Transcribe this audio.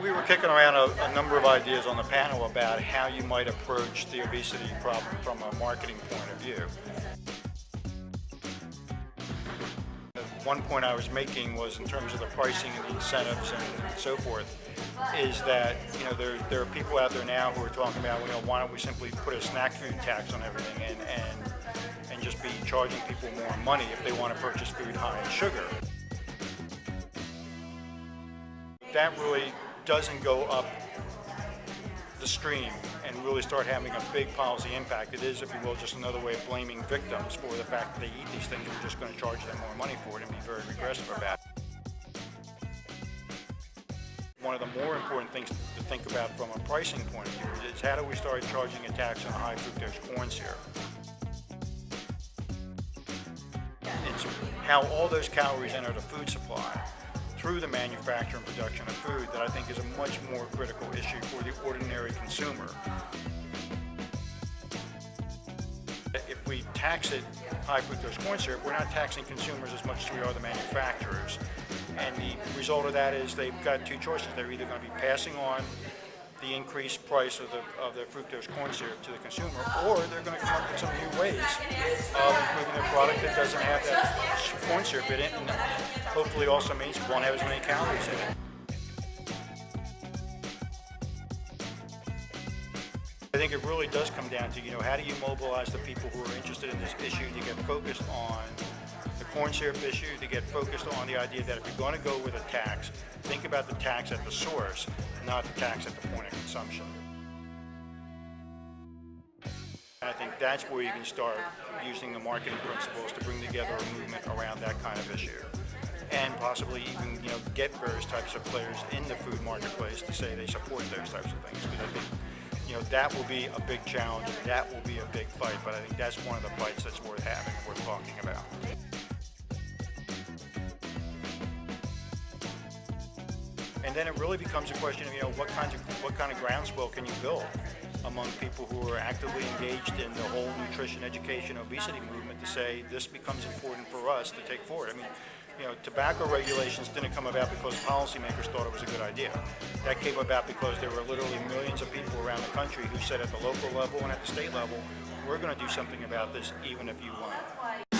We were kicking around a number of ideas on the panel about how you might approach the obesity problem from a marketing point of view. One point I was making was in terms of the pricing and the incentives and so forth, is that there are people out there now who are talking about, why don't we simply put a snack food tax on everything and just be charging people more money if they want to purchase food high in sugar. That really doesn't go up the stream and really start having a big policy impact. It is, if you will, just another way of blaming victims for the fact that they eat these things. We're just going to charge them more money for it and be very regressive about it. One of the more important things to think about from a pricing point of view is how do we start charging a tax on high fructose corn syrup? It's how all those calories enter the food supply through the manufacture and production of food that I think is a much more critical issue for the ordinary consumer. If we tax it high fructose corn syrup, we're not taxing consumers as much as we are the manufacturers. And the result of that is they've got two choices. They're either going to be passing on the increased price of the fructose corn syrup to the consumer, or they're going to come up with some new ways of improving their product that doesn't have that corn syrup in it, and hopefully also means it won't have as many calories in it. I think it really does come down to, how do you mobilize the people who are interested in this issue to get focused on the corn syrup issue, to get focused on the idea that if you're going to go with a tax, think about the tax at the source, not the tax at the point of consumption. And I think that's where you can start using the marketing principles to bring together a movement around that kind of issue. And possibly even, get various types of players in the food marketplace to say they support those types of things. Because I think, that will be a big challenge, and that will be a big fight, but I think that's one of the fights that's worth having and worth talking about. And then it really becomes a question of, what kind of groundswell can you build among people who are actively engaged in the whole nutrition, education, obesity movement to say this becomes important for us to take forward. I mean, tobacco regulations didn't come about because policymakers thought it was a good idea. That came about because there were literally millions of people around the country who said at the local level and at the state level, we're going to do something about this even if you won't.